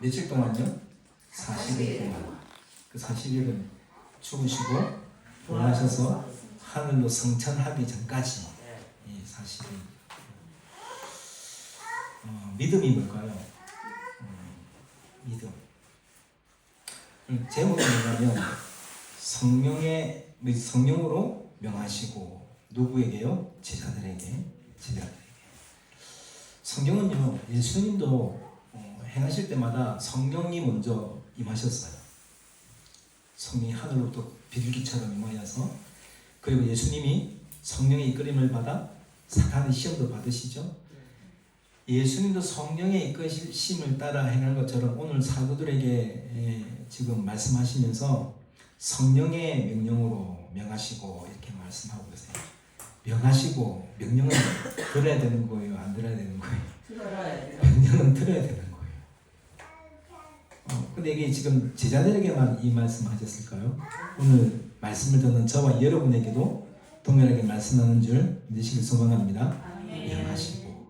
며칠 동안요? 40일 동안. 그 40일은 죽으시고 부활하셔서 하늘로 성천하기 전까지 이 40일. 믿음이 뭘까요? 믿음. 제목이 뭐냐면 성령으로 명하시고 누구에게요? 제자들에게. 성경은요, 예수님도 행하실 때마다 성령이 먼저 임하셨어요. 성령이 하늘로부터 비둘기처럼 임하여서, 그리고 예수님이 성령의 이끌림을 받아 사탄의 시험도 받으시죠. 예수님도 성령의 이끄심을 따라 행한 것처럼 오늘 사도들에게 지금 말씀하시면서 성령의 명령으로 명하시고 이렇게 말씀하고 계세요. 명하시고, 명령은 들어야 되는 거예요? 안 들어야 되는 거예요? 명령은 들어야 되는 거예요. 근데 이게 지금 제자들에게만 이 말씀하셨을까요? 오늘 말씀을 듣는 저와 여러분에게도 동일하게 말씀하는 줄 믿으시길 소망합니다. 명하시고.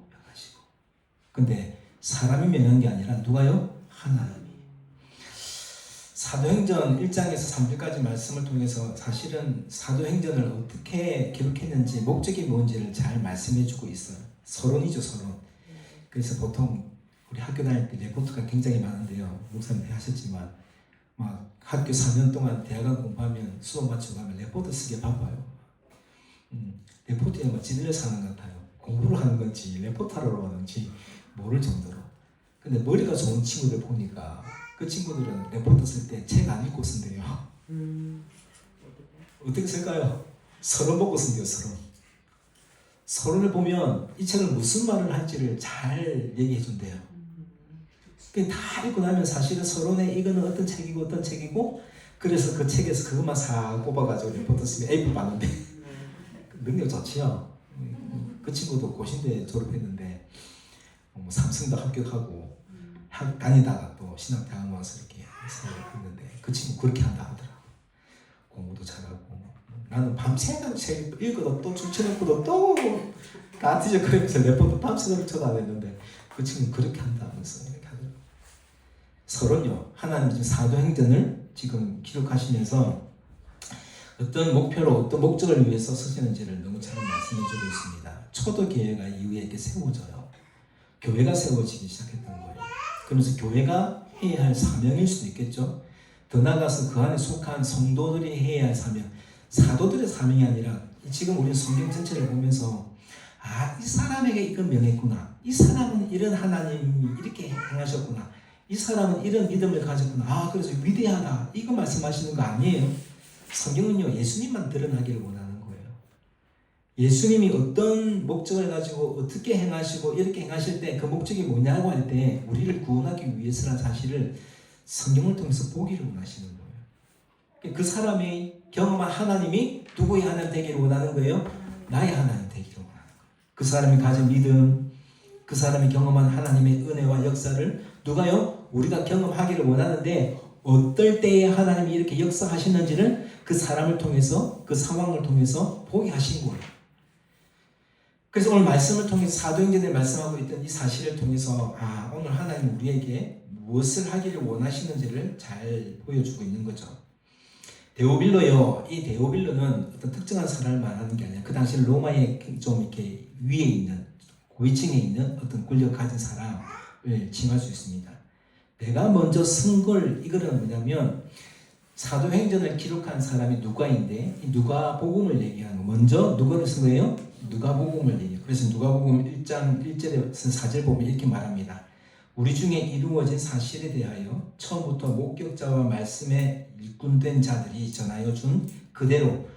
근데 사람이 명한 게 아니라 누가요? 하나님이. 사도행전 1장에서 3절까지 말씀을 통해서 사실은 사도행전을 어떻게 기록했는지, 목적이 뭔지를 잘 말씀해 주고 있어요. 서론이죠, 서론. 그래서 보통 우리 학교 다닐 때 레포트가 굉장히 많은데요. 목사님 하셨지만 막 학교 4년 동안 대학원 공부하면 수업 마치고 가면 레포트 쓰기에 바빠요. 레포트에 막 지들려서 하는 것 같아요. 공부를 하는 건지 레포트 하러 하는지 모를 정도로. 근데 머리가 좋은 친구들 보니까 그 친구들은 레포트 쓸 때 책 안 읽고 쓴대요. 어떻게 쓸까요? 서론 보고 쓴대요. 서론을 보면 이 책을 무슨 말을 할지를 잘 얘기해 준대요. 다 읽고 나면 사실은 서론에 이거는 어떤 책이고 그래서 그 책에서 그것만 싹 뽑아가지고 레포트 쓰면 A 받는데 능력 좋지요. 그 친구도 고신대 졸업했는데 삼성도 합격하고 다니다가 또 신학대학원 와서 이렇게 해서 했는데 그 친구 그렇게 한다 하더라고. 공부도 잘하고. 나는 밤새도록 책 읽어도 또 추천했고도 또 같이 그러면서 레포트 밤새도록 쳐도 안 했는데 그 친구는 그렇게 한다 하면서 이렇게 하더라고. 서론요, 하나님 지금 사도행전을 지금 기록하시면서 어떤 목표로 어떤 목적을 위해서 쓰시는지를 너무 잘 말씀해 주고 있습니다. 초도교회가 이후에 이렇게 세워져요. 교회가 세워지기 시작했던 거예요. 그러면서 교회가 해야 할 사명일 수도 있겠죠. 더 나아가서 그 안에 속한 성도들이 해야 할 사명, 사도들의 사명이 아니라 지금 우리는 성경 전체를 보면서 이 사람에게 이건 명했구나. 이 사람은 이런 하나님이 이렇게 행하셨구나. 이 사람은 이런 믿음을 가졌구나. 그래서 위대하다. 이거 말씀하시는 거 아니에요. 성경은요, 예수님만 드러나기를 원하는 거예요. 예수님이 어떤 목적을 가지고 어떻게 행하시고 이렇게 행하실 때 그 목적이 뭐냐고 할 때 우리를 구원하기 위해서라는 사실을 성경을 통해서 보기를 원하시는 거예요. 그 사람이 경험한 하나님이 누구의 하나님 되기를 원하는 거예요? 나의 하나님 되기를 원하는 거예요. 그 사람이 가진 믿음, 그 사람이 경험한 하나님의 은혜와 역사를 누가요? 우리가 경험하기를 원하는데 어떨 때에 하나님이 이렇게 역사하시는지를 그 사람을 통해서, 그 상황을 통해서 보게 하신 거예요. 그래서 오늘 말씀을 통해서 사도행전에 말씀하고 있던 이 사실을 통해서 오늘 하나님 우리에게 무엇을 하기를 원하시는지를 잘 보여주고 있는 거죠. 데오빌로요. 이 데오빌로는 어떤 특정한 사람을 말하는 게 아니라 그 당시 로마의 좀 이렇게 위에 있는, 고위층에 있는 어떤 권력 가진 사람을 칭할 수 있습니다. 내가 먼저 쓴 걸, 이거는 뭐냐면 사도행전을 기록한 사람이 누가인데 이 누가복음을 얘기하는 거. 먼저 누가를 쓴 거예요? 누가복음을 얘기해요. 그래서 누가복음 1장 1절에서 4절 보면 이렇게 말합니다. 우리 중에 이루어진 사실에 대하여 처음부터 목격자와 말씀에 일꾼된 자들이 전하여 준 그대로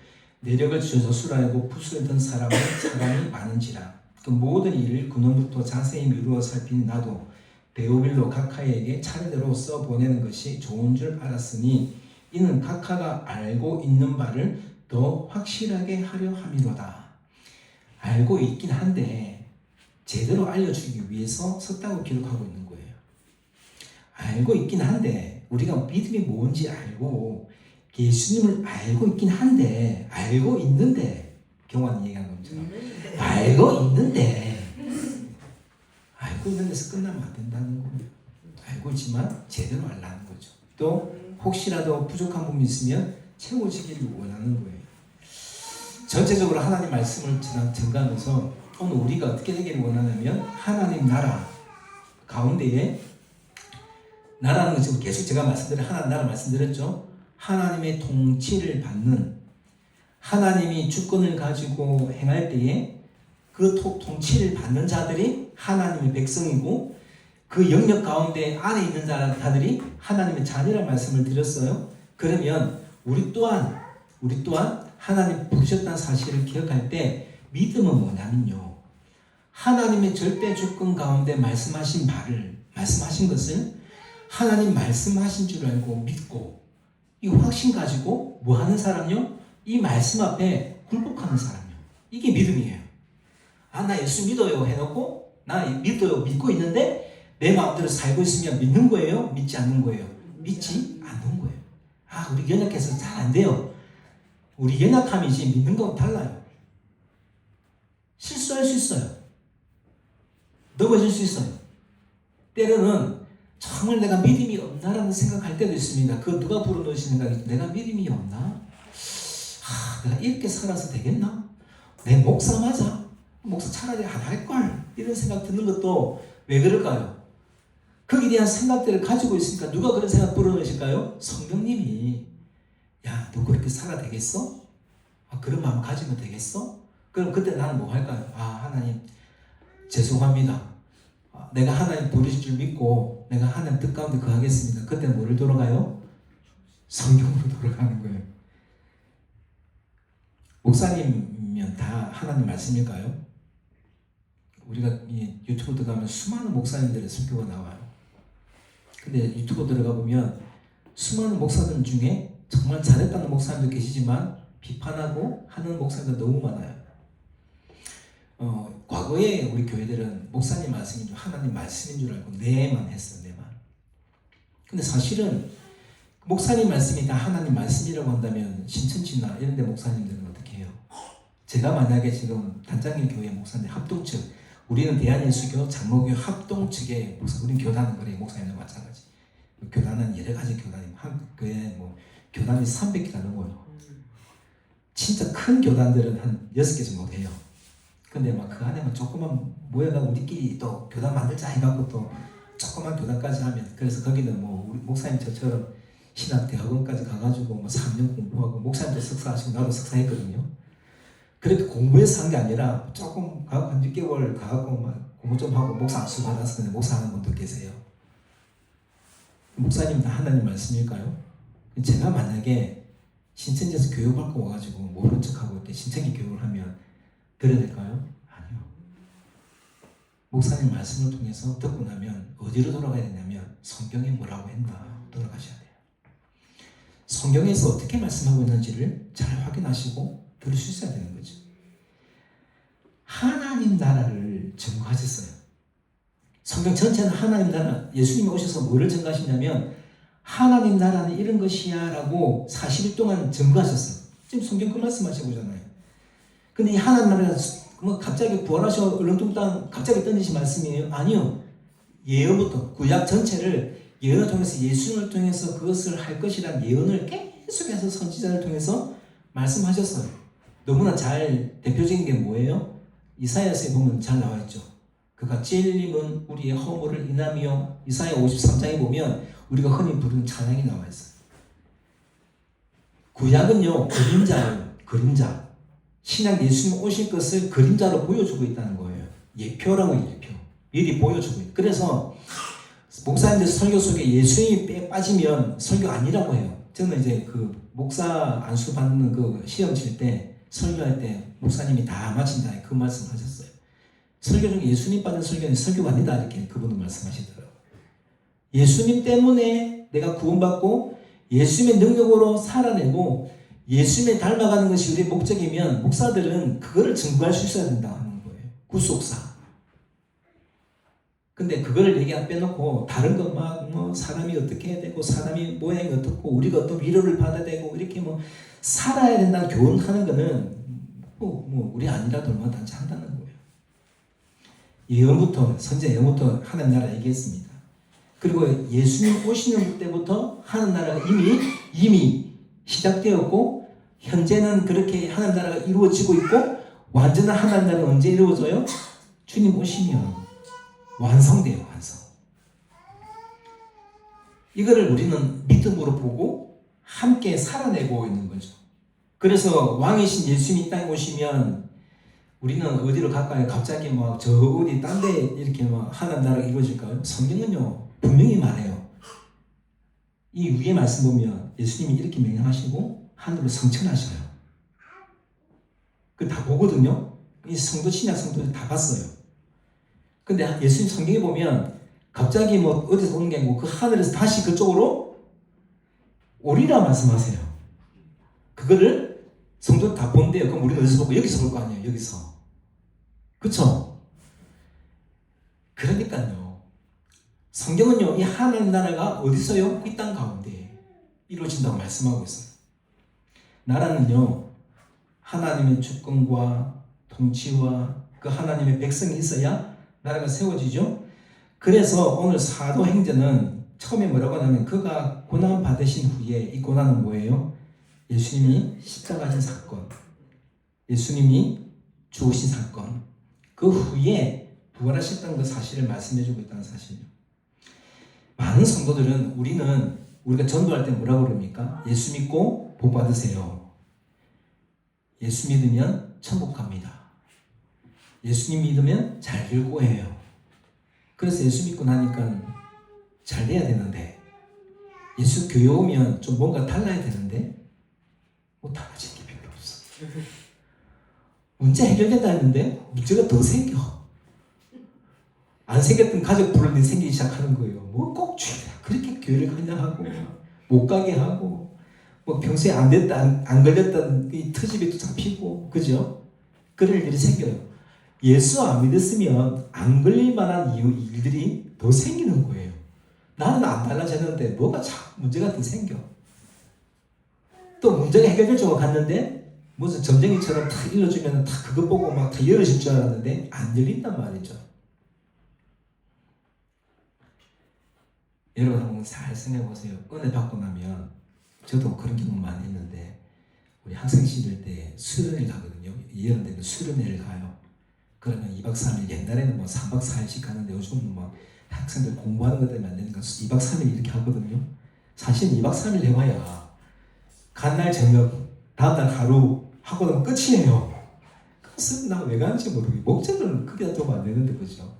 내력을 저술하고 붓을 든 사람이 많은지라. 그 모든 일을 근원부터 자세히 미루어 살핀 나도 데오빌로 각하에게 차례대로 써보내는 것이 좋은 줄 알았으니 이는 각하가 알고 있는 바를 더 확실하게 하려 함이로다. 알고 있긴 한데 제대로 알려주기 위해서 썼다고 기록하고 있는 거예요. 알고 있긴 한데 우리가 믿음이 뭔지 알고 예수님을 알고 있긴 한데 알고 있는데 경환이 얘기한 것처럼 알고 있는데 알고 있는 데서 끝나면 안 된다는 거예요. 알고 알고 있지만 제대로 알라는 거죠. 또 혹시라도 부족한 부분이 있으면 채워지기를 원하는 거예요. 전체적으로 하나님 말씀을 전가하면서 오늘 우리가 어떻게 되기를 원하냐면 하나님 나라 가운데에 나라는 것은 계속 제가 말씀드린 하나님 나라 말씀드렸죠. 하나님의 통치를 받는 하나님이 주권을 가지고 행할 때에 그 통치를 받는 자들이 하나님의 백성이고 그 영역 가운데 안에 있는 자들이 하나님의 자녀라는 말씀을 드렸어요. 그러면 우리 또한 하나님 부르셨다는 사실을 기억할 때 믿음은 뭐냐면요. 하나님의 절대 주권 가운데 말씀하신 것을 하나님 말씀하신 줄 알고 믿고 이 확신 가지고 뭐 하는 사람요? 이 말씀 앞에 굴복하는 사람요. 이게 믿음이에요. 나 예수 믿어요 해놓고 나 믿어요 믿고 있는데 내 마음대로 살고 있으면 믿는 거예요? 믿지 않는 거예요? 믿지 않는 거예요. 우리 연약해서 잘 안 돼요. 우리 연약함이지 믿는 거하고 달라요. 실수할 수 있어요. 넘어질 수 있어요. 때로는 정말 내가 믿음이 없나라는 생각할 때도 있습니다. 그거 누가 불어넣으신 생각이 내가 믿음이 없나? 내가 이렇게 살아서 되겠나? 내 목사 맞아? 목사 차라리 안 할걸? 이런 생각 드는 것도 왜 그럴까요? 거기에 대한 생각들을 가지고 있으니까 누가 그런 생각 불어넣으실까요? 성령님이 야, 너 그렇게 살아 되겠어? 그런 마음 가지면 되겠어? 그럼 그때 나는 뭐 할까요? 하나님 죄송합니다. 내가 하나님 부르실 줄 믿고 내가 하나님 뜻 가운데 거하겠습니다. 그때 뭐를 돌아가요? 성경으로 돌아가는 거예요. 목사님이면 다 하나님 말씀일까요? 우리가 유튜브 들어가면 수많은 목사님들의 설교가 나와요. 근데 유튜브 들어가 보면 수많은 목사들 중에 정말 잘했다는 목사님도 계시지만 비판하고 하는 목사님도 너무 많아요. 과거에 우리 교회들은 목사님 말씀인 줄 하나님 말씀인 줄 알고 내만 했어요. 내만. 근데 사실은 목사님 말씀이 다 하나님 말씀이라고 한다면 신천지나 이런 데 목사님들은 어떻게 해요? 제가 만약에 지금 단장일 교회 목사님 합동측 우리는 대한예수교 장로교 합동측의 목사 우리는 교단은 그래 목사님과 마찬가지. 교단은 여러 가지 교단이 한 교회 교단이 300개 다 넘어요. 진짜 큰 교단들은 한 6개 정도 돼요. 근데 막 그 안에만 조그만 모여가 우리끼리 또 교단 만들자 해갖고 또 조그만 교단까지 하면 그래서 거기는 뭐 우리 목사님 저처럼 신학대학원까지 가가지고 뭐 3년 공부하고 목사님도 석사하시고 나도 석사했거든요. 그렇게 공부해서 한 게 아니라 조금 가고 한 6개월 가갖고 막 공부 좀 하고 목사 안수 받아서 그냥 목사하는 분도 계세요. 목사님 다 하나님 말씀일까요? 제가 만약에 신천지에서 교육받고 와가지고 모른 척하고 이렇게 신천지 교육을 하면 들어야 될까요? 아니요. 목사님 말씀을 통해서 듣고 나면 어디로 돌아가야 되냐면 성경에 뭐라고 했나 돌아가셔야 돼요. 성경에서 어떻게 말씀하고 있는지를 잘 확인하시고 들을 수 있어야 되는 거죠. 하나님 나라를 증거하셨어요. 성경 전체는 하나님 나라, 예수님이 오셔서 뭐를 증거하시냐면 하나님 나라는 이런 것이야 라고 40일 동안 증거하셨어요. 지금 성경 그 말씀하시고 오잖아요. 근데 이 하나님 나라가 뭐 갑자기 부활하셔 얼렁뚱땅 갑자기 던지신 말씀이에요? 아니요. 예언부터 구약 전체를 예언을 통해서 예수님을 통해서 그것을 할 것이라는 예언을 계속해서 선지자를 통해서 말씀하셨어요. 너무나 잘 대표적인 게 뭐예요? 이사야서에 보면 잘 나와 있죠. 그가 찔림은 우리의 허물을 인하며 이사야 53장에 보면 우리가 흔히 부르는 찬양이 나와 있어요. 구약은요 그림자예요. 그림자. 신약 예수님 오실 것을 그림자로 보여주고 있다는 거예요. 예표라고 예표. 미리 보여주고 있어요. 그래서 목사님들 설교 속에 예수님이 빠지면 설교 아니라고 해요. 저는 이제 그 목사 안수 받는 그 시험 칠 때 설교할 때 목사님이 다 마친다 그 말씀 하셨어요. 설교 중에 예수님 빠진 설교는 설교가 아니다 이렇게 그분은 말씀하시더라고요. 예수님 때문에 내가 구원받고 예수님의 능력으로 살아내고 예수님을 닮아가는 것이 우리의 목적이면 목사들은 그거를 증거할 수 있어야 된다 하는 거예요. 구속사. 근데 그거를 얘기 안 빼놓고 다른 것 막 뭐 사람이 어떻게 해야 되고 사람이 모양이 어떻고 우리가 어떤 위로를 받아야 되고 이렇게 뭐 살아야 된다는 교훈하는 거는 뭐 우리 아니라도 얼마나 단지 한다는 거예요. 예언부터 선제 예언부터 하나님 나라 얘기했습니다. 그리고 예수님 오시는 때부터 하나님 나라가 이미 시작되었고 현재는 그렇게 하나님 나라가 이루어지고 있고 완전한 하나님 나라는 언제 이루어져요? 주님 오시면 완성돼요. 완성. 이거를 우리는 믿음으로 보고 함께 살아내고 있는 거죠. 그래서 왕이신 예수님이 땅에 오시면 우리는 어디로 갈까요? 갑자기 막 저 어디 딴 데 이렇게 막 하나님 나라가 이루어질까요? 성경은요 분명히 말해요. 이 위에 말씀 보면 예수님이 이렇게 명령하시고 하늘로 성천하셔요. 그 다 보거든요. 이 성도 신약 성도들 다 봤어요. 근데 예수님 성경에 보면 갑자기 뭐 어디서 오는 게 아니고 그 하늘에서 다시 그쪽으로 오리라 말씀하세요. 그거를 성도 다 본대요. 그럼 우리는 어디서 보고 여기서 볼 거 아니에요. 여기서. 그쵸? 그러니까요. 성경은요 이 하나님 나라가 어디서요? 이 땅 가운데 이루어진다고 말씀하고 있어요. 나라는요 하나님의 주권과 통치와 그 하나님의 백성이 있어야 나라가 세워지죠. 그래서 오늘 사도행전은 처음에 뭐라고 하냐면 그가 고난 받으신 후에 이 고난은 뭐예요? 예수님이 십자가 진 사건, 예수님이 죽으신 사건, 그 후에 부활하셨다는 그 사실을 말씀해주고 있다는 사실이에요. 많은 성도들은 우리가 전도할 때 뭐라고 그럽니까? 예수 믿고 복 받으세요. 예수 믿으면 천국 갑니다. 예수님 믿으면 잘 될 거예요. 그래서 예수 믿고 나니까 잘 돼야 되는데 예수 교회 오면 좀 뭔가 달라야 되는데 뭐 달라진 게 별로 없어. 문제 해결된다 했는데 문제가 더 생겨. 안 생겼던 가족 불안이 생기기 시작하는 거예요. 뭐 꼭 그렇게 교회를 그냥 하고 못 가게 하고 뭐 평소에 안 걸렸던 이 트집이 또 잡히고 그죠? 그럴 일이 생겨요. 예수 안 믿었으면 안 걸릴 만한 일들이 더 생기는 거예요. 나는 안 달라졌는데 뭐가 자꾸 문제가 더 생겨. 또 문제가 해결될 쪽으로 갔는데 무슨 점쟁이처럼 탁 일러주면 다 그거 보고 막 다 열어질 줄 알았는데 안 열린단 말이죠. 여러분 한번 잘 생각해 보세요. 은혜 받고 나면 저도 그런 경험 많이 했는데 우리 학생 시절 때 수련회를 가거든요. 예언대는 수련회를 가요. 그러면 2박 3일 옛날에는 뭐 3박 4일씩 가는데 요즘은 뭐 학생들 공부하는 것 때문에 안 되니까 2박 3일 이렇게 하거든요. 사실 2박 3일 해봐야 간날 저녁 다음날 하루 하고 나면 끝이에요. 그래서 나 왜 가는지 모르겠어요. 목적은 크게 두면 안 되는데 그죠?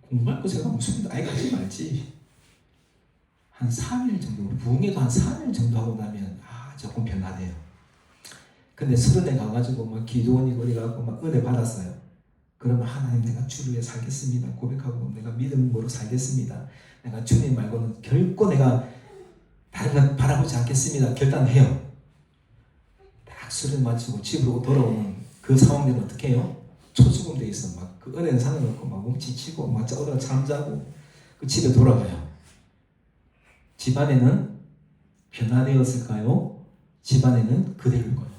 공부할 거 제가 무슨 아예 가지 말지. 한 3일 정도 부흥회도 한 3일 정도 하고 나면 조금 변하네요. 근데 수련회 가가지고 막 기도원이고 어디 가고 막 은혜 받았어요. 그러면 하나님 내가 주를 위해 살겠습니다 고백하고 내가 믿음으로 살겠습니다. 내가 주님 말고는 결코 내가 다른 건 바라보지 않겠습니다 결단해요. 딱 수련 마치고 집으로 돌아오는 그 상황들은 어떻게 해요? 초죽음돼 있어. 막 그 은혜는 상관없고 막 몸치치고 막 짜오다가 잠자고 그 집에 돌아가요. 집안에는 변화되었을까요? 집안에는 그대로일 거예요.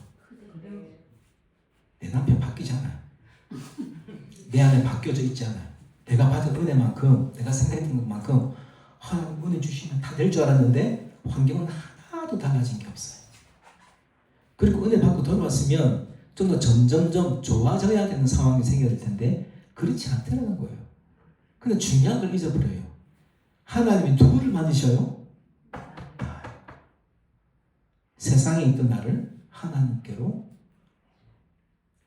내 남편 바뀌지 않아요. 내 안에 바뀌어져 있지 않아요. 내가 받은 은혜만큼 내가 생각했던 것만큼 하나님 은혜 주시면 다 될 줄 알았는데 환경은 하나도 달라진 게 없어요. 그리고 은혜 받고 돌아왔으면 좀 더 점점점 좋아져야 되는 상황이 생겨야 될 텐데 그렇지 않다는 거예요. 근데 중요한 걸 잊어버려요. 하나님이 누구를 만드셔요? 세상에 있던 나를 하나님께로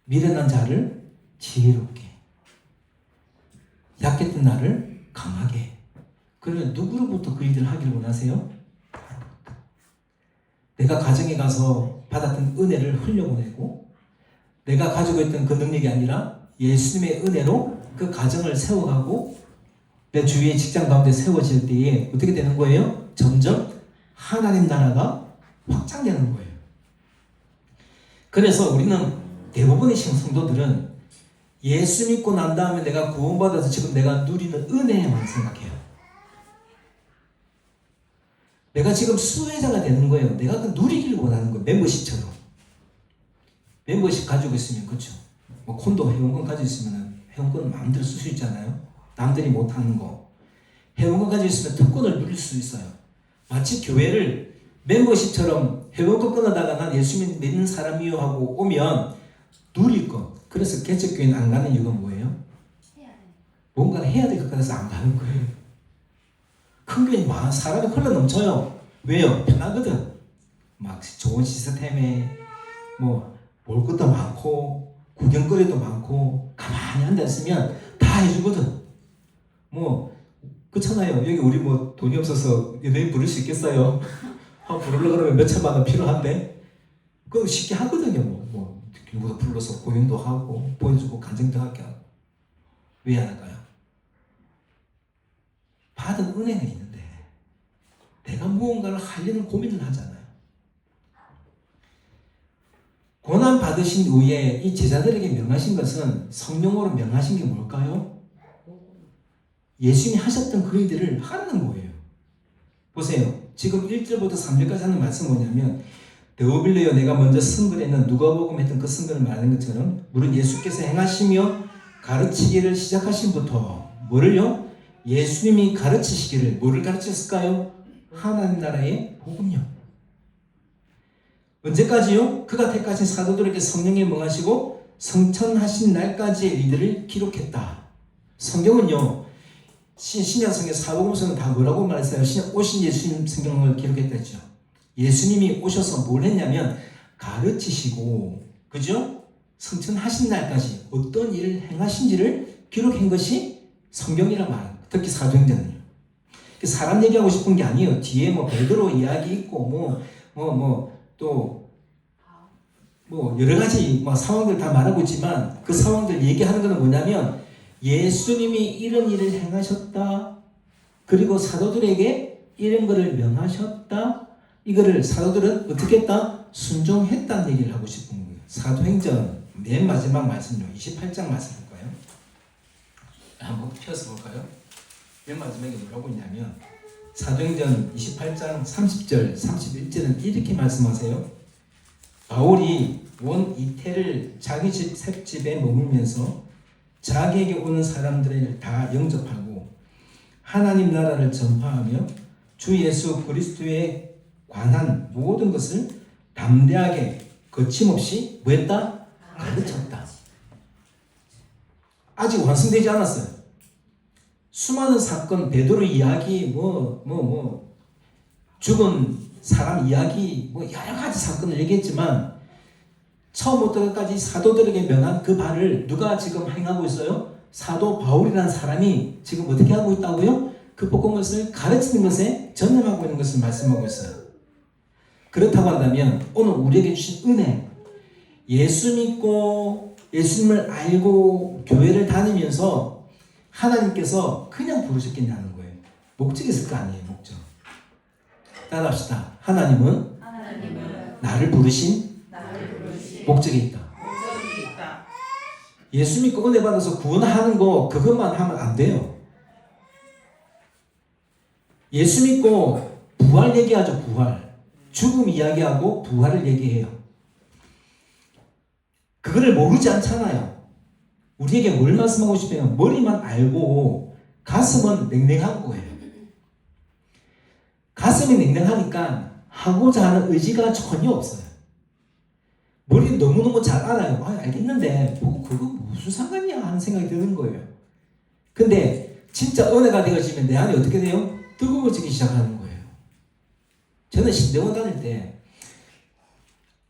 미련한 자를 지혜롭게 약했던 나를 강하게. 그러면 누구로부터 그 일을 하기를 원하세요? 내가 가정에 가서 받았던 은혜를 흘려보내고 내가 가지고 있던 그 능력이 아니라 예수님의 은혜로 그 가정을 세워가고 내 주위의 직장 가운데 세워질 때에 어떻게 되는 거예요? 점점 하나님 나라가 확장되는 거예요. 그래서 우리는 대부분의 성도들은 예수 믿고 난 다음에 내가 구원받아서 지금 내가 누리는 은혜만 생각해요. 내가 지금 수혜자가 되는 거예요. 내가 그 누리기를 원하는 거예요. 멤버십처럼. 멤버십 가지고 있으면 그렇죠. 뭐 콘도 회원권 가지고 있으면 회원권은 마음대로 쓸 수 있잖아요. 남들이 못하는 거. 회원권 가지고 있으면 특권을 누릴 수 있어요. 마치 교회를 멤버십처럼 회원권 끊어다가 난 예수 믿는 사람이요 하고 오면 누릴 것. 그래서 개척교회는 안 가는 이유가 뭐예요? 뭔가를 해야 될 것 같아서 안 가는 거예요. 큰 교회 많아. 사람이 흘러 넘쳐요. 왜요? 편하거든. 막 좋은 시스템에 뭐 볼 것도 많고 구경거리도 많고 가만히 앉아있으면 다 해주거든. 뭐 그렇잖아요. 여기 우리 뭐 돈이 없어서 연예인 부를 수 있겠어요? 한번 부르려고 그러면 몇 천만 원 필요한데 그거 쉽게 하거든요. 뭐 누구도 불러서 공연도 하고 보여주고 간증도 하게 하고. 왜 안 할까요? 받은 은혜는 있는데 내가 무언가를 하려는 고민을 하잖아요. 고난 받으신 후에 이 제자들에게 명하신 것은 성령으로 명하신 게 뭘까요? 예수님이 하셨던 그 일들을 하라는 거예요. 보세요. 지금 1절부터 3절까지 하는 말씀은 뭐냐면 데오빌레여 내가 먼저 승근에는 누가복음 했던 그 승근을 말하는 것처럼 물은 예수께서 행하시며 가르치기를 시작하신부터 뭐를요? 예수님이 가르치시기를 뭐를 가르치셨을까요? 하나님 나라의 복음요. 언제까지요? 그가 택하신 사도들에게 성령에 명하시고 성천하신 날까지의 일들을 기록했다. 성경은요. 신약성경 사복음서는 다 뭐라고 말했어요? 오신 예수님 성경을 기록했다 했죠. 예수님이 오셔서 뭘 했냐면 가르치시고 그죠? 성천하신 날까지 어떤 일을 행하신지를 기록한 것이 성경이란 말이에요. 특히 사도행전은요. 사람 얘기하고 싶은 게 아니에요. 뒤에 뭐 베드로 이야기 있고 또 여러 가지 상황들 다 말하고 있지만 그 상황들 얘기하는 것은 뭐냐면 예수님이 이런 일을 행하셨다. 그리고 사도들에게 이런 것을 명하셨다. 이거를 사도들은 어떻게 했다? 순종했다는 얘기를 하고 싶은 거예요. 사도행전 맨 마지막 말씀요. 28장 말씀 볼까요? 한번 펴서 볼까요? 맨 마지막에 뭐라고 있냐면 사도행전 28장 30절 31절은 이렇게 말씀하세요. 바울이 원 이태를 자기 집 셋집에 머물면서 자기에게 오는 사람들을 다 영접하고 하나님 나라를 전파하며 주 예수 그리스도에 관한 모든 것을 담대하게 거침없이 뭐했다? 가르쳤다. 아직 완성되지 않았어요. 수많은 사건, 베드로 이야기, 죽은 사람 이야기, 여러 가지 사건을 얘기했지만 처음부터 끝까지 사도들에게 명한 그 바를 누가 지금 행하고 있어요? 사도 바울이라는 사람이 지금 어떻게 하고 있다고요? 그 복음 것을 가르치는 것에 전념하고 있는 것을 말씀하고 있어요. 그렇다고 한다면 오늘 우리에게 주신 은혜, 예수 믿고 예수님을 알고 교회를 다니면서 하나님께서 그냥 부르셨겠냐는 거예요. 목적이 있을 거 아니에요. 목적. 따라합시다. 하나님은 나를 부르신 목적이 있다. 예수 믿고 은혜 받아서 구원하는 거 그것만 하면 안 돼요. 예수 믿고 부활 얘기하죠. 부활. 죽음 이야기하고 부활을 얘기해요. 그거를 모르지 않잖아요. 우리에게 뭘 말씀하고 싶어요? 머리만 알고 가슴은 냉랭한 거예요. 가슴이 냉랭하니까 하고자 하는 의지가 전혀 없어요. 머리는 너무너무 잘 알아요. 알겠는데 그거 무슨 상관이야 하는 생각이 드는 거예요. 근데 진짜 은혜가 되어지면 내 안에 어떻게 돼요? 뜨거워지기 시작하는 거예요. 저는 신대원 다닐 때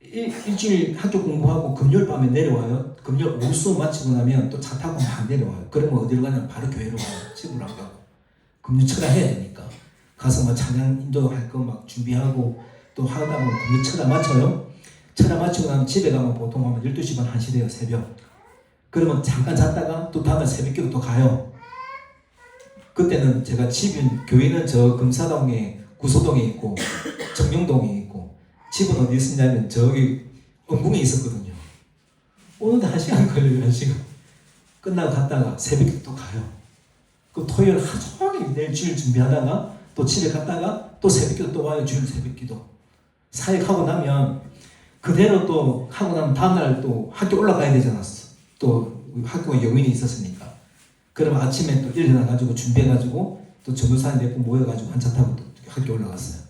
일주일 학교 공부하고 금요일 밤에 내려와요. 금요일 오후 수업 마치고 나면 또 차 타고 막 내려와요. 그러면 어디로 가냐면 바로 교회로 가요. 집으로 안 가고. 금요 철야 해야 되니까. 가서 막 찬양 인도할 거 막 준비하고 또 하다 보면 금요 철야 마쳐요. 철야 마치고 나면 집에 가면 보통 하면 12시 반 1시 돼요. 새벽. 그러면 잠깐 잤다가 또 다음에 새벽기도 또 가요. 그때는 제가 교회는 저 금사동에 구소동에 있고 정명동에 있고 집은 어디 있었냐면 저기 은궁에 있었거든요. 오는데 1시간 걸려요. 1시간. 끝나고 갔다가 새벽에 또 가요. 그럼 토요일 하루 종일 내일 주일 준비하다가 또 집에 갔다가 또 새벽기도 또 와요. 주일 새벽기도. 사역하고 나면 그대로 또 하고 나면 다음날 또 학교 올라가야 되잖아. 또 학교에 영인이 있었으니까. 그러면 아침에 또 일어나가지고 준비해가지고 또 전도사님 몇 분 모여가지고 한 차 타고 또 학교 올라갔어요.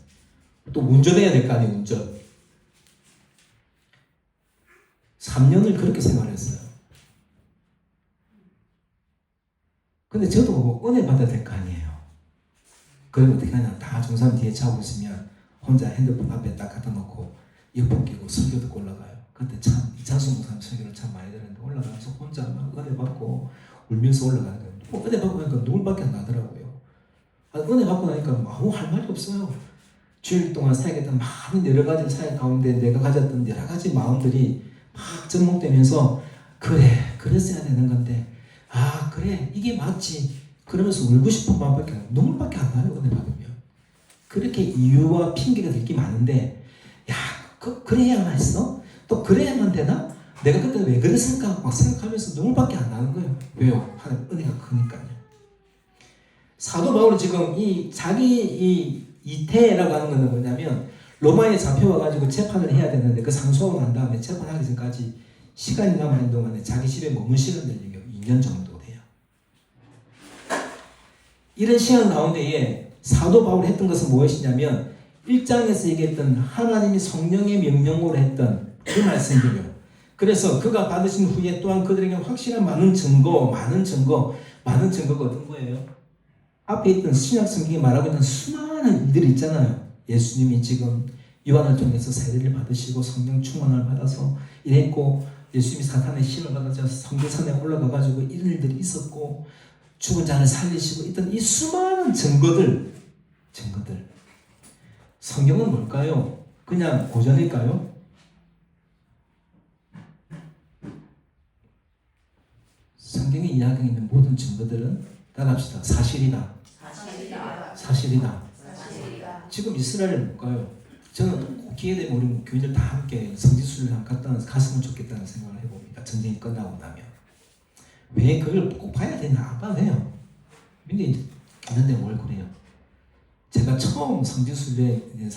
또 운전해야 될 거 아니에요, 운전. 3년을 그렇게 생활했어요. 근데 저도 뭐 은혜 받아야 될 거 아니에요. 그러면 어떻게 하냐, 다 중삼 뒤에 차고 있으면 혼자 핸드폰 앞에 딱 갖다 놓고 이어폰 끼고 설교 듣고 올라가요. 그때 참 이찬수 목사님 설교를 참 많이 들었는데 올라가서 혼자 막 은혜 받고 울면서 올라가는 거예요. 은혜 받고 나니까 눈물밖에 안 나더라고요. 은혜 받고 나니까 아무 할 말이 없어요. 주일 동안 사역했던 많은 여러 가지 사역 가운데 내가 가졌던 여러 가지 마음들이 막 접목되면서 그래, 그랬어야 되는 건데 아 그래, 이게 맞지. 그러면서 울고 싶은 마음밖에 안 나요. 눈물밖에 안 나요, 은혜 받으면. 그렇게 이유와 핑계가 될 게 많은데 야, 그래야만 했어? 또 그래야만 되나? 내가 그때 왜 그랬을까? 막 생각하면서 눈물밖에 안 나는 거예요. 왜요? 하나님 은혜가 크니까요. 사도 바울은 지금 이 자기 이 이태라고 하는 것은 뭐냐면 로마에 잡혀와가지고 재판을 해야 되는데 그 상소하고 난 다음에 재판하기 전까지 시간이 남아있는 동안에 자기 집에 머무시는 데는 2년 정도 돼요. 이런 시간 가운데에 사도 바울이 했던 것은 무엇이냐면 1장에서 얘기했던 하나님이 성령의 명령으로 했던 그 말씀들이요. 그래서 그가 받으신 후에 또한 그들에게 확실한 많은 증거가 어떤 거예요? 앞에 있던 신약 성경에 말하고 있는 수많은 일들이 있잖아요. 예수님이 지금 요한을 통해서 세례를 받으시고 성령 충만을 받아서 이랬고, 예수님이 사탄의 힘을 받아서 성계산에 올라가가지고 이런 일들이 있었고, 죽은 자를 살리시고 있던 이 수많은 증거들. 성경은 뭘까요? 그냥 고전일까요? 성경에 이야기하고 있는 모든 증거들은 따라합시다. 사실이다. 지금 이스라엘은 뭘까요? 저는 꼭 기회 되면 우리 교인들 다 함께 성지순례 갔으면 좋겠다는 생각을 해봅니다. 전쟁이 끝나고 나면. 왜 그걸 꼭 봐야 되나? 안 봐도 돼요. 근데 있는데 뭘 그래요? 제가 처음 성지순례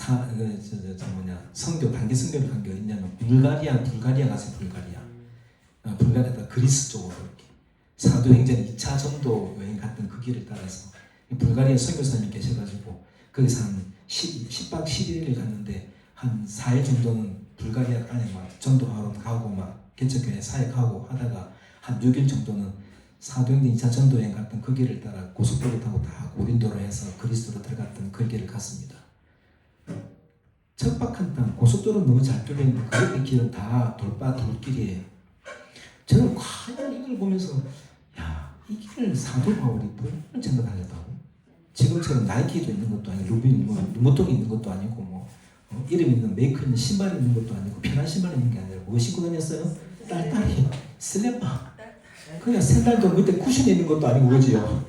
선교, 단기 선교를 한 게 어디냐면 불가리아 갔어요. 불가리아 그리스 쪽으로 이렇게 사도행전 2차 전도 여행 갔던 그 길을 따라서 불가리아 선교사님이 계셔가지고 거기서 한 10박 11일을 갔는데 한 4일 정도는 불가리아 안에 막 전도하러 가고 막 개척교회 사역하고 하다가 한 6일 정도는 사도행전 2차 전도여행 갔던 그 길을 따라 고속도로 타고 다 고린도로 해서 그리스도로 들어갔던 그 길을 갔습니다. 척박한 땅, 고속도로는 너무 잘 뚫려있는데 그 옆에 길은 다 돌길이에요. 저는 과연 이걸 보면서 야, 이 길을 사도 바울이 뭘 전도하겠다고? 지금처럼 나이키도 있는 것도 아니고 루모통이 있는 것도 아니고 이름 있는 메이커 있는 신발이 있는 것도 아니고 편한 신발이 있는 게 아니라 뭐 신고 다녔어요? 딸딸이 슬래퍼. 그냥 샌들도 밑에 쿠션 있는 것도 아니고 그지요?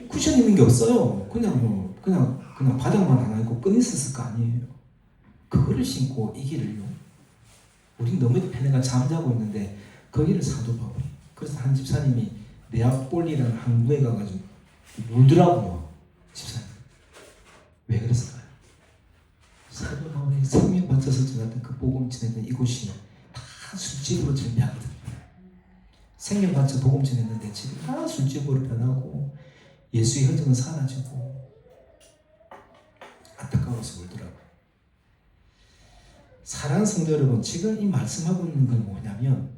쿠션 있는 게 없어요. 그냥 바닥만 하나 있고 끈 있었을 거 아니에요. 그거를 신고 이 길을요. 우린 너무 편해가 잠자고 있는데 거기를 사도 바울이. 그래서 한 집사님이 네아폴리라는 항구에 가가지고 울더라고요. 집사님. 왜 그랬을까요? 사도 바울이 생명 바쳐서 지났던 그 복음 전했던 이곳이 다 술집으로 전배하거든요. 생명 바쳐 복음 전했는데 지금 다 술집으로 변하고 예수의 흔적은 사라지고 안타까워서 울더라고요. 사랑하는 성도 여러분, 지금 이 말씀하고 있는 건 뭐냐면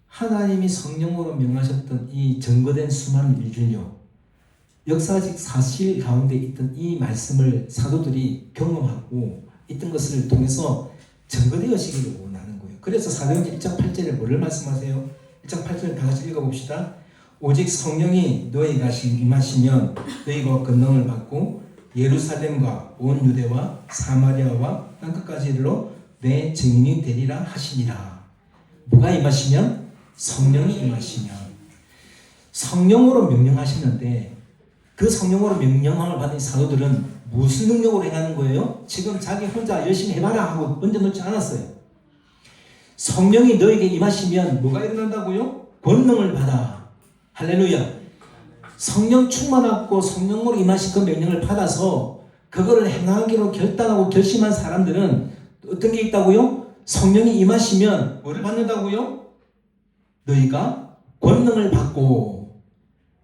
하나님이 성령으로 명하셨던 이 증거된 수많은 일들요, 역사적 사실 가운데 있던 이 말씀을 사도들이 경험하고 있던 것을 통해서 증거되어지기를 원하는 거예요. 그래서 사도행전 1장 8절에 뭐를 말씀하세요? 1장 8절을 다 같이 읽어봅시다. 오직 성령이 너희가 임하시면 너희가 권능을 받고 예루살렘과 온 유대와 사마리아와 땅끝까지 이르러 내 증인이 되리라 하시니라. 뭐가 임하시면? 성령이 임하시면. 성령으로 명령하시는데 그 성령으로 명령을 받은 사도들은 무슨 능력으로 행하는 거예요? 지금 자기 혼자 열심히 해봐라 하고 얹어놓지 않았어요. 성령이 너에게 임하시면 뭐가 일어난다고요? 권능을 받아. 할렐루야. 성령 충만하고 성령으로 임하신 그 명령을 받아서 그거를 행하기로 결단하고 결심한 사람들은 어떤 게 있다고요? 성령이 임하시면 뭐를 받는다고요? 너희가 권능을 받고.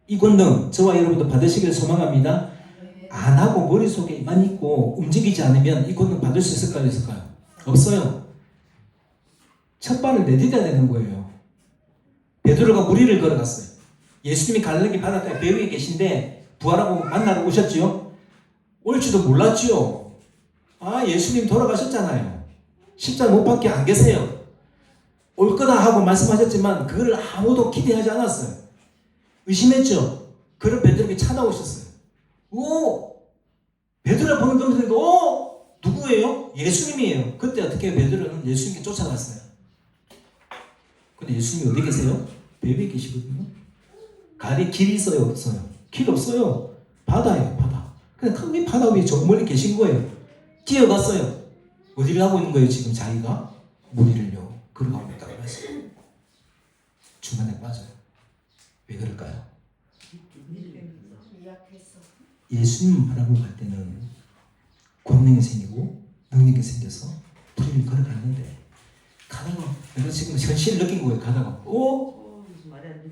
이 권능 저와 여러분도 받으시길 소망합니다. 안 하고 머릿속에만 있고 움직이지 않으면 이 권능 받을 수 있을까요? 있을까요? 없어요. 첫 발을 내딛어야 되는 거예요. 베드로가 무리를 걸어갔어요. 예수님이 갈릴리 바닷가에 배 위에 계신데 부활하고 만나러 오셨지요? 올지도 몰랐지요. 예수님 돌아가셨잖아요. 십자가 못 박혀 안 계세요. 올 거다 하고 말씀하셨지만 그걸 아무도 기대하지 않았어요. 의심했죠. 그런 베드로에게 찾아오셨어요. 베드로가 보는 검색니까 누구예요? 예수님이에요. 그때 어떻게 베드로는 예수님께 쫓아갔어요. 근데 예수님이 어디 계세요? 배 위에 계시거든요. 가리 길이 있어요? 없어요? 길 없어요. 바다예요. 바다. 그냥 큰 바다 위에 저 멀리 계신 거예요. 뛰어갔어요. 어디를 하고 있는 거예요? 지금 자기가? 무리를요. 걸어가고 있다고 했어요. 중간에 빠져요. 왜 그럴까요? 예수님 바라보고 갈 때는 권능이 생기고 능력이 생겨서 무리를 걸어갔는데 가다가 내가 지금 현실을 느낀 거예요. 가다가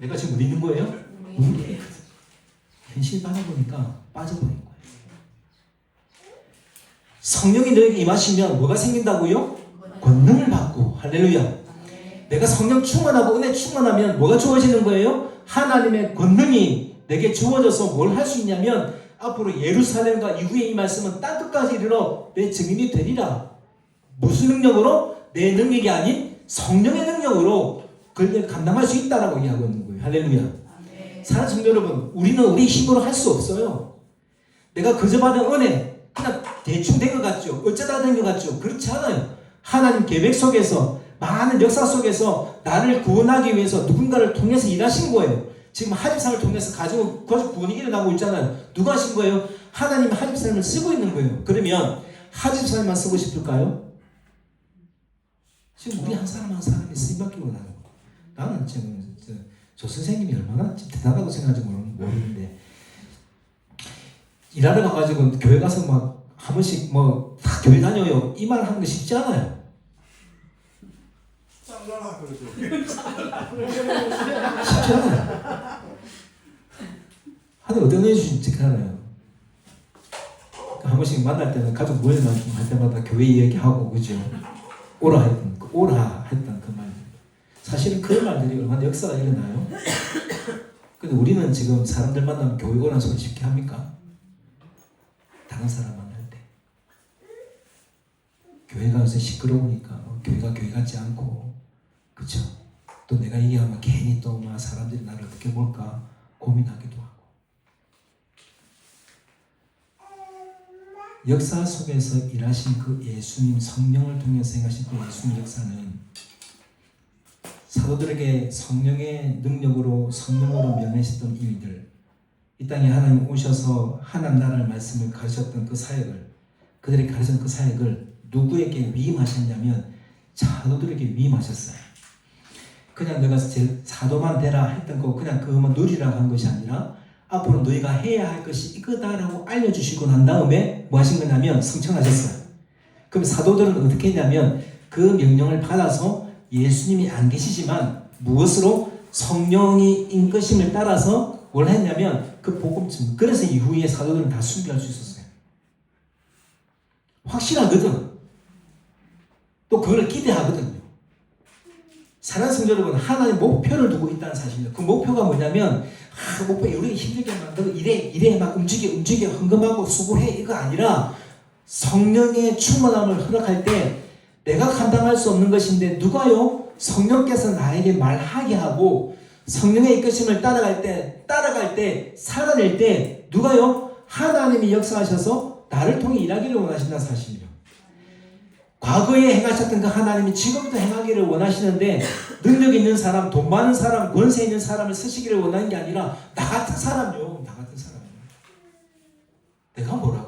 내가 지금 어디 있는 거예요? 현실 바라보니까 빠져버린 거예요. 성령이 너에게 임하시면 뭐가 생긴다고요? 권능을 받고. 할렐루야. 내가 성령 충만하고 은혜 충만하면 뭐가 주어지는 거예요? 하나님의 권능이 내게 주어져서 뭘 할 수 있냐면 앞으로 예루살렘과 이후에 이 말씀은 땅끝까지 이르러 내 증인이 되리라. 무슨 능력으로? 내 능력이 아닌 성령의 능력으로 그걸 감당할 수 있다라고 이야기하고 있는 거예요. 할렐루야. 사랑하는 성도 여러분, 우리는 우리 힘으로 할 수 없어요. 내가 그저 받은 은혜 그냥 대충 된 것 같죠? 어쩌다 된 것 같죠? 그렇지 않아요. 하나님 계획 속에서 많은 역사 속에서 나를 구원하기 위해서 누군가를 통해서 일하신 거예요. 지금 하집살을 통해서 가족 구원이 일어나고 있잖아요. 누가 하신 거예요? 하나님이 하집살을 쓰고 있는 거예요. 그러면 하집살만 쓰고 싶을까요? 지금 우리 한 사람이 쓰임받기 원하는 거예요. 나는 지금 저 선생님이 얼마나 대단하다고 생각하는지 모르는데 일하러 가가지고 교회 가서 막 한 번씩 다 교회 다녀요. 이 말 하는 거 쉽지 않아요. 짱나라 그러죠. 쉽지 않아요. 하늘 어디 내주신지 알아요. 한 번씩 만날 때는 가족 모임만 할 때마다 교회 이야기하고 그죠? 오라 했던 그 말. 사실은 그 말들이 얼마나 역사가 일어나요? 근데 우리는 지금 사람들 만나면 교회 오라는 소리 쉽게 합니까? 다른 사람 만날 때 교회 가서 시끄러우니까 교회가 교회 같지 않고 그쵸? 또 내가 얘기하면 괜히 또 막 사람들이 나를 어떻게 볼까 고민하기도 하고. 역사 속에서 일하신 그 예수님 성령을 통해서 행하신 그 예수님 역사는 사도들에게 성령의 능력으로 성령으로 면하셨던 일들, 이 땅에 하나님 오셔서 하나님 나라의 말씀을 가르쳤던 그 사역을, 그들이 가르쳤던 그 사역을 누구에게 위임하셨냐면 사도들에게 위임하셨어요. 그냥 내가 사도만 되라 했던 거 그냥 그것만 누리라고 한 것이 아니라 앞으로 너희가 해야 할 것이 이거다라고 알려주시고 난 다음에 뭐 하신 거냐면 성천하셨어요. 그럼 사도들은 어떻게 했냐면 그 명령을 받아서 예수님이 안 계시지만 무엇으로? 성령이 인것임을 따라서 뭘 했냐면 그 복음쯤. 그래서 이후에 사도들은 다 순교할 수 있었어요. 확실하거든. 또 그걸 기대하거든요. 사랑하는 성도 여러분, 하나님 목표를 두고 있다는 사실이에요. 그 목표가 뭐냐면 목표 우리가 힘들게 만들고 이래 막 움직여 헌금하고 수고해 이거 아니라 성령의 충만함을 허락할 때 내가 감당할 수 없는 것인데 누가요? 성령께서 나에게 말하게 하고 성령의 이끄심을 따라갈 때 살아낼 때 누가요? 하나님이 역사하셔서 나를 통해 일하기를 원하신다는 사실이에요. 과거에 행하셨던 그 하나님이 지금도 행하기를 원하시는데 능력 있는 사람, 돈 많은 사람, 권세 있는 사람을 쓰시기를 원하는 게 아니라 나 같은 사람요. 나 같은 사람이요. 내가 뭐라고?